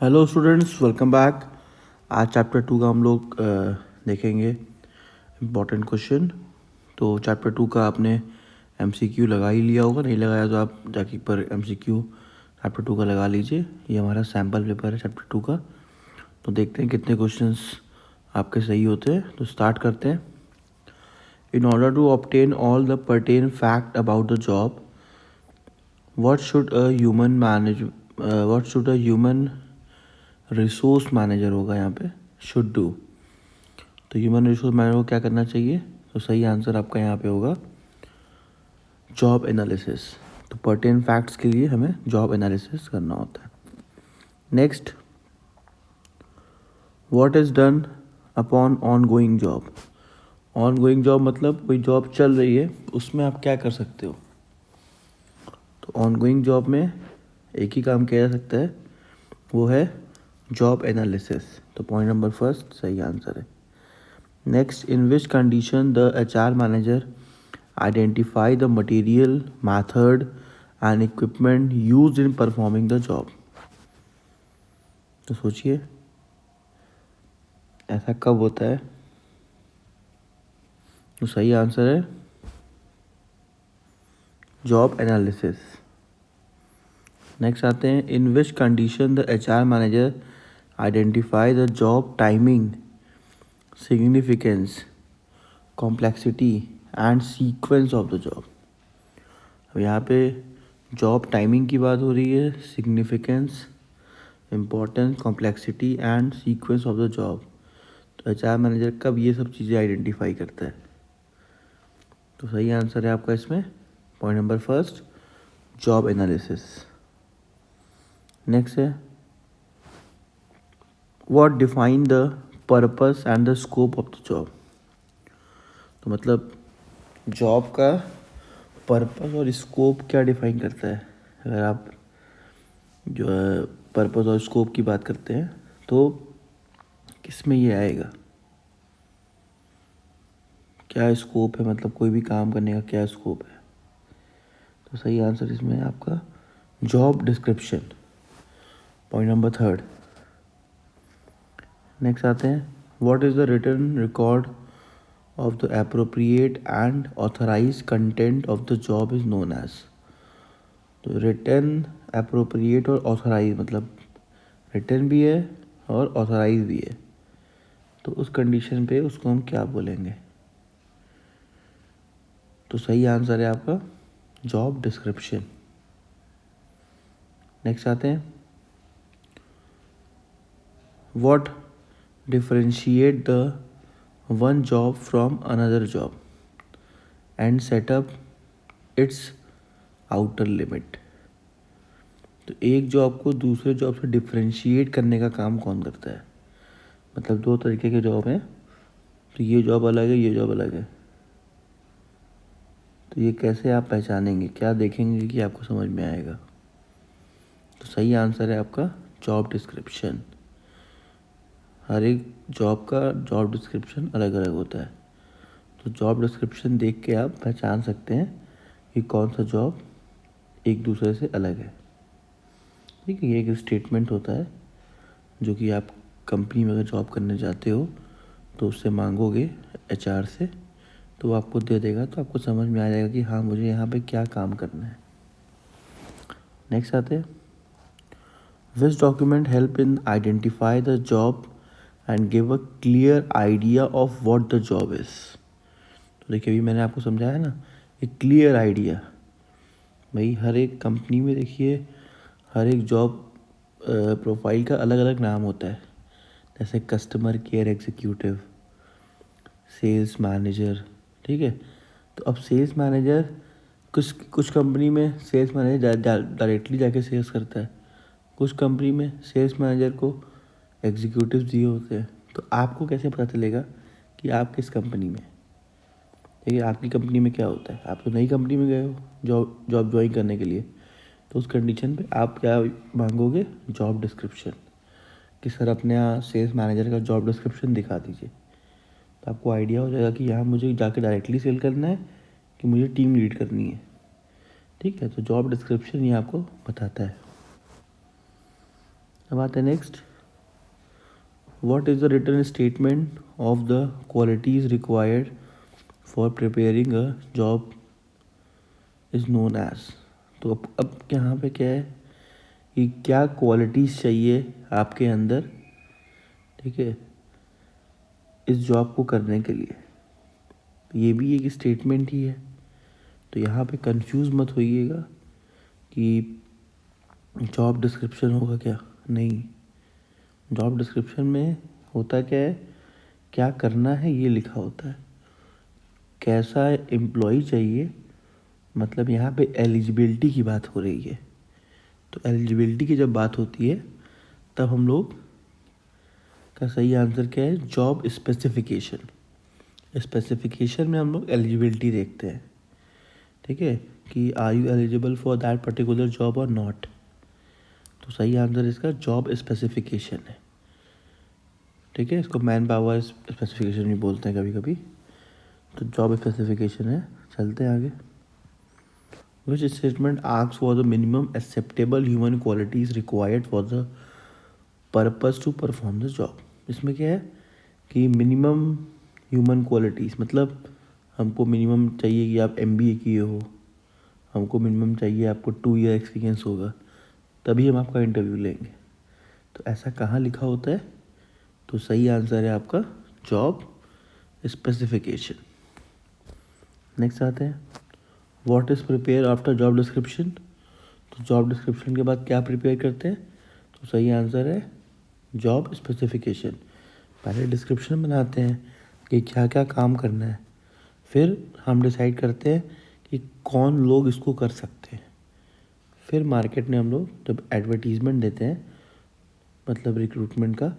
Hello students, welcome back. आज chapter 2 का हम लोग देखेंगे इम्पॉर्टेंट क्वेश्चन। तो चैप्टर 2 का आपने एमसीक्यू लगा ही लिया होगा, नहीं लगाया तो आप जाके पर एमसीक्यू चैप्टर 2 का लगा लीजिए। ये हमारा सैम्पल पेपर है चैप्टर 2 का। तो देखते हैं कितने क्वेश्चंस आपके सही होते हैं। तो स्टार्ट करते हैं। In order to obtain all the pertain fact about the job, what should a human resource manager होगा यहाँ पे, शुड डू। तो ह्यूमन रिसोर्स मैनेजर को क्या करना चाहिए? तो सही आंसर आपका यहाँ पे होगा जॉब एनालिसिस। तो पर्टेन फैक्ट्स के लिए हमें जॉब एनालिसिस करना होता है। Next, what is done upon on going job. On going job मतलब कोई जॉब चल रही है, उसमें आप क्या कर सकते हो। तो ऑन गोइंग जॉब में एक ही काम किया जा सकता है, वो है जॉब एनालिसिस। तो पॉइंट नंबर फर्स्ट सही आंसर है। Next, in which condition the HR manager identify the material, method and equipment used in performing the job? तो सोचिए ऐसा कब होता है। तो सही आंसर है जॉब एनालिसिस। नेक्स्ट आते हैं, in which condition the HR manager identify the job timing, significance, complexity and sequence of the job. अब यहाँ पे जॉब टाइमिंग की बात हो रही है, significance, importance, complexity and sequence of the job. तो एचआर मैनेजर कब ये सब चीज़ें आइडेंटिफाई करता है? तो सही आंसर है आपका इसमें point number first job analysis. Next है, what define the purpose and the scope of the job. तो मतलब जॉब का पर्पस और स्कोप क्या डिफाइन करता है। अगर आप जो पर्पस और स्कोप की बात करते हैं तो किस में ये आएगा, क्या स्कोप है, मतलब कोई भी काम करने का क्या स्कोप है। तो सही आंसर इसमें है आपका job description, point number third. Next आते हैं, what is the written record of the appropriate and authorize content of the job is known as. तो रिटन, एप्रोप्रिएट और ऑथराइज, मतलब रिटन भी है और ऑथराइज भी है, तो उस कंडीशन पे उसको हम क्या बोलेंगे। तो सही आंसर है आपका जॉब डिस्क्रिप्शन। नेक्स्ट आते हैं, what differentiate the one job from another job and setup it's outer limit. तो एक जॉब को दूसरे जॉब से डिफरेंशिएट करने का काम कौन करता है। मतलब दो तरीके के जॉब हैं, तो ये जॉब अलग है, ये जॉब अलग है। तो ये कैसे आप पहचानेंगे, क्या देखेंगे कि आपको समझ में आएगा। तो सही आंसर है आपका जॉब डिस्क्रिप्शन। हर एक जॉब का जॉब डिस्क्रिप्शन अलग अलग होता है। तो जॉब डिस्क्रिप्शन देख के आप पहचान सकते हैं कि कौन सा जॉब एक दूसरे से अलग है। ठीक है, ये एक स्टेटमेंट होता है जो कि आप कंपनी में अगर जॉब करने जाते हो तो उससे मांगोगे एचआर से, तो वो आपको दे देगा, तो आपको समझ में आ जाएगा कि हाँ मुझे यहाँ पे क्या काम करना है। नेक्स्ट आते हैं, which document help in identify the job and give a clear idea of what the job is. तो देखिए अभी मैंने आपको समझाया ना, एक क्लियर आइडिया। भाई हर एक कंपनी में देखिए हर एक जॉब प्रोफाइल का अलग अलग नाम होता है। जैसे customer care executive, sales manager. ठीक है, तो अब सेल्स मैनेजर कुछ कुछ कंपनी में सेल्स मैनेजर डायरेक्टली जाके सेल्स करता है, कुछ कंपनी में सेल्स मैनेजर को एग्जीक्यूटिव दिए होते हैं। तो आपको कैसे पता चलेगा कि आप किस कंपनी में। देखिए आपकी कंपनी में क्या होता है, आप तो नई कंपनी में गए हो जॉब ज्वाइन करने के लिए, तो उस कंडीशन पे आप क्या मांगोगे, जॉब डिस्क्रिप्शन, कि सर अपने यहाँ सेल्स मैनेजर का जॉब डिस्क्रिप्शन दिखा दीजिए। तो आपको आइडिया हो जाएगा कि यहाँ मुझे जाके डायरेक्टली सेल करना है कि मुझे टीम लीड करनी है। ठीक है, तो जॉब डिस्क्रिप्शन ये आपको बताता है। अब आते हैं next, what is the written statement of the qualities required for preparing a job is known as. तो अब यहाँ पे क्या है कि क्या क्वालिटीज़ चाहिए आपके अंदर, ठीक है, इस जॉब को करने के लिए। ये भी एक स्टेटमेंट ही है, तो यहाँ पे कंफ्यूज मत होइएगा कि जॉब डिस्क्रिप्शन होगा क्या। नहीं, जॉब डिस्क्रिप्शन में होता क्या है, क्या करना है ये लिखा होता है। कैसा एम्प्लॉय चाहिए, मतलब यहाँ पे एलिजिबिलिटी की बात हो रही है। तो एलिजिबिलिटी की जब बात होती है तब हम लोग का सही आंसर क्या है, जॉब स्पेसिफिकेशन। स्पेसिफिकेशन में हम लोग एलिजिबिलिटी देखते हैं, ठीक है, कि are you eligible for that particular job और नॉट। तो सही आंसर इसका जॉब स्पेसिफिकेशन है, ठीक है। इसको मैन पावर स्पेसिफिकेशन भी बोलते हैं कभी कभी। तो जॉब स्पेसिफिकेशन है। चलते हैं आगे। Which statement asks for the minimum acceptable human qualities required for the purpose to perform the job. इसमें क्या है कि मिनिमम ह्यूमन क्वालिटीज़, मतलब हमको मिनिमम चाहिए कि आप MBA किए हो, हमको मिनिमम चाहिए आपको 2 ईयर एक्सपीरियंस होगा, तभी हम आपका इंटरव्यू लेंगे। तो ऐसा कहाँ लिखा होता है, तो सही आंसर है आपका जॉब स्पेसिफिकेशन। नेक्स्ट आते हैं, what is prepare after job description. तो जॉब डिस्क्रिप्शन के बाद क्या प्रिपेयर करते हैं, तो सही आंसर है जॉब स्पेसिफिकेशन। पहले डिस्क्रिप्शन बनाते हैं कि क्या क्या काम करना है, फिर हम डिसाइड करते हैं कि कौन लोग इसको कर सकते हैं। फिर मार्केट में हम लोग जब एडवर्टीज़मेंट देते हैं, मतलब रिक्रूटमेंट का,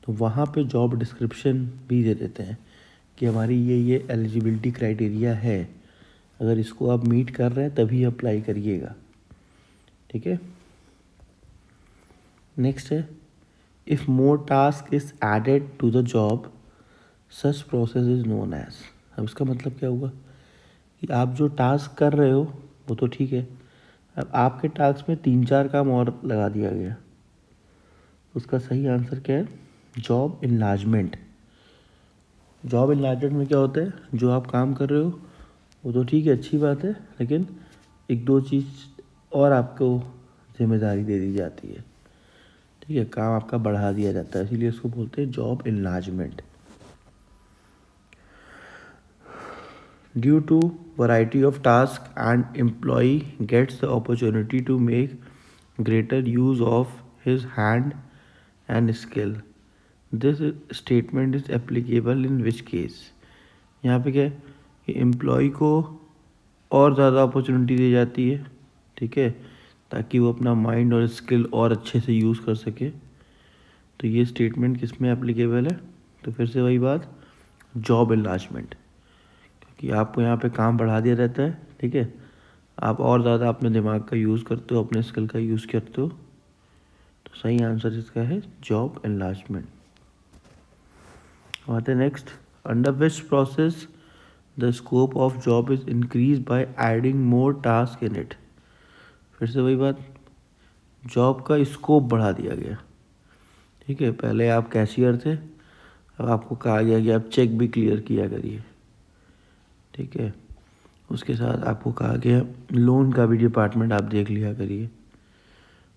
तो वहाँ पे जॉब डिस्क्रिप्शन भी दे देते हैं कि हमारी ये एलिजिबिलिटी क्राइटेरिया है, अगर इसको आप मीट कर रहे हैं तभी अप्लाई करिएगा, ठीक है। नेक्स्ट है, if more task is added to the job such process is known as. अब इसका मतलब क्या हुआ कि आप जो टास्क कर रहे हो वो तो ठीक है, अब आपके टास्क में 3-4 काम और लगा दिया गया, उसका सही आंसर क्या है, जॉब इनलार्जमेंट। जॉब इनलार्जमेंट में क्या होता है, जो आप काम कर रहे हो वो तो ठीक है, अच्छी बात है, लेकिन 1-2 चीज़ और आपको जिम्मेदारी दे दी जाती है, ठीक है, काम आपका बढ़ा दिया जाता है, इसीलिए इसको बोलते हैं job enlargement. Due to variety of task and employee gets the opportunity to make greater use of his hand and skill, this statement is applicable in which case. यहाँ पे क्या है कि एम्प्लॉय को और ज़्यादा अपॉर्चुनिटी दी जाती है, ठीक है, ताकि वो अपना माइंड और स्किल और अच्छे से यूज़ कर सके। तो ये स्टेटमेंट किस में एप्लीकेबल है, तो फिर से वही बात, जॉब इनलार्जमेंट, क्योंकि आपको यहाँ पे काम बढ़ा दिया रहता है, ठीक है, आप और ज़्यादा अपने दिमाग का यूज़ करते हो, अपने स्किल का यूज़ करते हो। तो सही आंसर इसका है जॉब इनलार्जमेंट। आते next, under which process the scope of job is increase by adding more task in it. फिर से वही बात, जॉब का स्कोप बढ़ा दिया गया, ठीक है। पहले आप कैशियर थे, अब आपको कहा गया कि आप चेक भी क्लियर किया करिए, ठीक है। उसके साथ आपको कहा गया लोन का भी डिपार्टमेंट आप देख लिया करिए।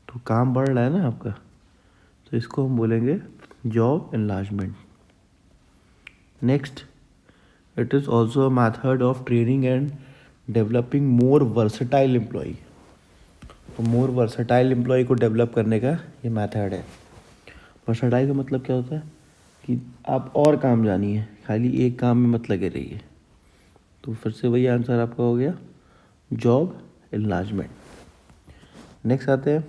तो काम बढ़ रहा है ना आपका, तो इसको हम बोलेंगे job enlargement. Next, it is also a method of training and developing more versatile employ. तो मोर वर्सटाइल एम्प्लॉय को डेवलप करने का ये मैथड है। वर्सटाइल का मतलब क्या होता है कि आप और काम जानिए, खाली एक काम में मत लगे रहिए। तो फिर से वही आंसर आपका हो गया जॉब इनलार्जमेंट। नेक्स्ट आते हैं,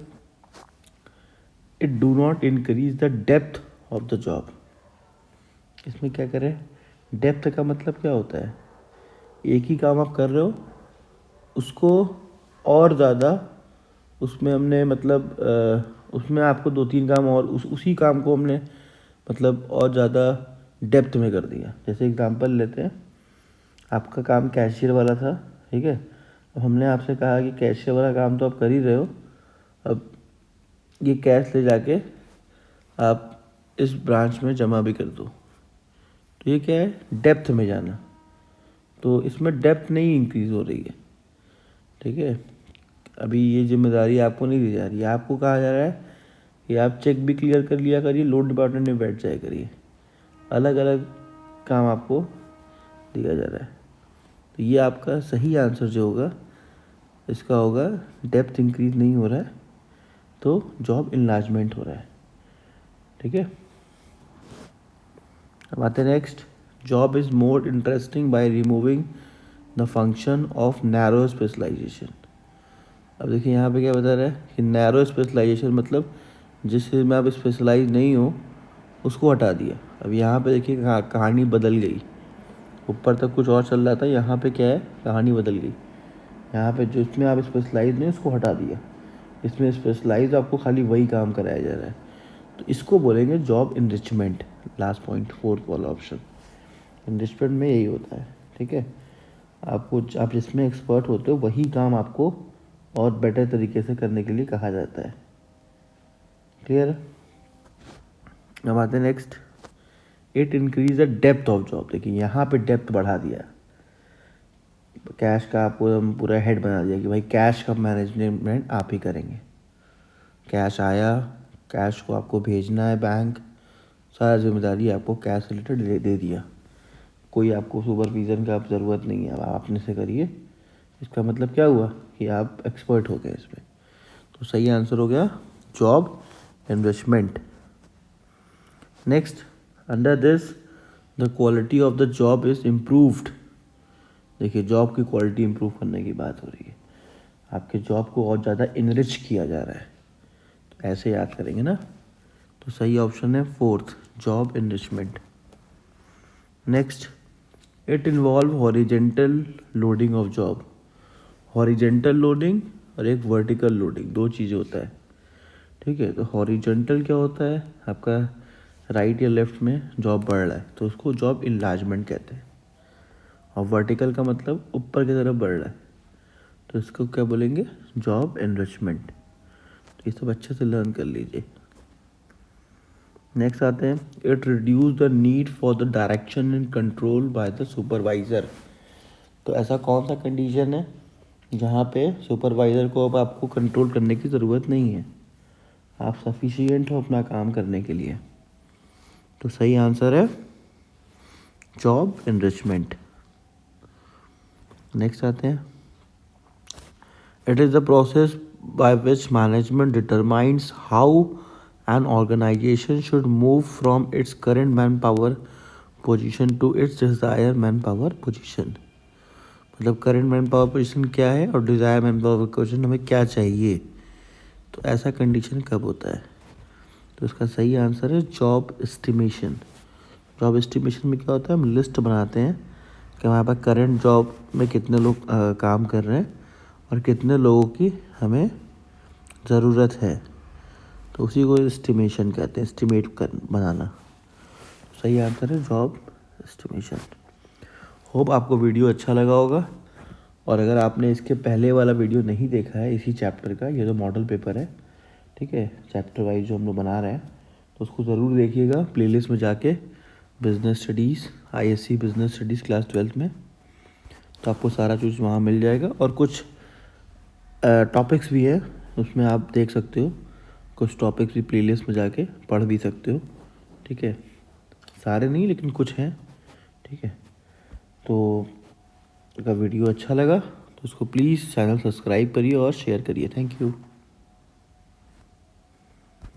it do not increase the depth of the job. इसमें क्या करें, डेप्थ का मतलब क्या होता है, एक ही काम आप कर रहे हो, उसको और ज़्यादा उसमें हमने मतलब उसमें आपको 2-3 काम और उसी काम को हमने मतलब और ज़्यादा डेप्थ में कर दिया। जैसे एग्जांपल लेते हैं, आपका काम कैशियर वाला था, ठीक है, अब हमने आपसे कहा कि कैशियर वाला काम तो आप कर ही रहे हो, अब ये कैश ले जाके आप इस ब्रांच में जमा भी कर दो। तो ये क्या है, डेप्थ में जाना। तो इसमें डेप्थ नहीं इंक्रीज़ हो रही है, ठीक है। अभी ये जिम्मेदारी आपको नहीं दी जा रही है, आपको कहा जा रहा है कि आप चेक भी क्लियर कर लिया करिए, लोड डिपार्टमेंट में बैठ जाया करिए। अलग अलग काम आपको दिया जा रहा है। तो ये आपका सही आंसर जो होगा इसका होगा, डेप्थ इंक्रीज नहीं हो रहा है तो जॉब इनलार्जमेंट हो रहा है, ठीक है। अब आते हैं next, job is more interesting by removing the function of narrow specialization. अब देखिए यहाँ पे क्या बता रहा है कि नैरो स्पेशलाइजेशन मतलब जिस चीज़ में आप स्पेशलाइज नहीं हो उसको हटा दिया। अब यहाँ पे देखिए कहानी बदल गई, ऊपर तक कुछ और चल रहा था, यहाँ पे क्या है, कहानी बदल गई। यहाँ पे जो इसमें आप स्पेशलाइज नहीं उसको हटा दिया, इसमें स्पेशलाइज आपको खाली वही काम कराया जा रहा है। तो इसको बोलेंगे job enrichment. Last point, fourth वाला ऑप्शन, इनरिचमेंट में यही होता है, ठीक है। आप जिसमें एक्सपर्ट होते हो वही काम आपको और बेटर तरीके से करने के लिए कहा जाता है, क्लियर। अब आते हैं next, it increase the depth of job. देखिए यहाँ पे डेप्थ बढ़ा दिया, कैश का आपको पूरा हेड बना दिया कि भाई कैश का मैनेजमेंट आप ही करेंगे। कैश आया, कैश को आपको भेजना है बैंक, सारा जिम्मेदारी आपको कैश रिलेटेड दे दिया। कोई आपको सुपरविज़न का ज़रूरत नहीं है, आप अपने से करिए। इसका मतलब क्या हुआ कि आप एक्सपर्ट हो गए इसमें। तो सही आंसर हो गया job investment. Next, under this the quality of the job is improved. देखिए जॉब की क्वालिटी इम्प्रूव करने की बात हो रही है, आपके जॉब को और ज़्यादा इनरिच किया जा रहा है। तो ऐसे याद करेंगे ना, तो सही ऑप्शन है fourth, job enrichment. Next, it involve horizontal loading of job. Horizontal loading और एक वर्टिकल लोडिंग, दो चीज़ें होता है, ठीक है। तो हॉरिजेंटल क्या होता है, आपका राइट या लेफ्ट में जॉब बढ़ रहा है तो उसको जॉब इनलार्जमेंट कहते हैं। और वर्टिकल का मतलब ऊपर की तरफ बढ़ रहा है तो इसको क्या बोलेंगे, जॉब एनरिचमेंट। तो ये सब अच्छे से लर्न कर लीजिए। नेक्स्ट आते हैं, it reduce the need for the direction and control by the supervisor. तो ऐसा कौन सा कंडीशन है जहाँ पे सुपरवाइज़र को अब आपको कंट्रोल करने की ज़रूरत नहीं है, आप सफिशिएंट हो अपना काम करने के लिए। तो सही आंसर है जॉब एनरिचमेंट। नेक्स्ट आते हैं, it is the process by which management determines how an organization should move from its current manpower position to its desired manpower position। मतलब करंट मैन पावर पोजीशन क्या है और desire man power position हमें क्या चाहिए, तो ऐसा condition कब होता है। तो इसका सही आंसर है जॉब एस्टिमेशन। जॉब एस्टिमेशन में क्या होता है, हम लिस्ट बनाते हैं कि हमारे पास करंट जॉब में कितने लोग काम कर रहे हैं और कितने लोगों की हमें ज़रूरत है, तो उसी को एस्टिमेशन कहते हैं, एस्टिमेट कर बनाना। सही आंसर है जॉब एस्टिमेशन। होप आपको वीडियो अच्छा लगा होगा, और अगर आपने इसके पहले वाला वीडियो नहीं देखा है इसी चैप्टर का, ये जो मॉडल पेपर है, ठीक है, चैप्टर वाइज जो हम लोग बना रहे हैं, तो उसको ज़रूर देखिएगा प्लेलिस्ट में जाके, business studies, ISC business studies class 12th में, तो आपको सारा चीज़ वहाँ मिल जाएगा। और कुछ टॉपिक्स भी है उसमें, आप देख सकते हो, कुछ टॉपिक्स भी प्लेलिस्ट में जाके पढ़ भी सकते हो, ठीक है। सारे नहीं लेकिन कुछ हैं, ठीक है। तो अगर वीडियो अच्छा लगा तो उसको प्लीज़ चैनल सब्सक्राइब करिए और शेयर करिए। Thank you.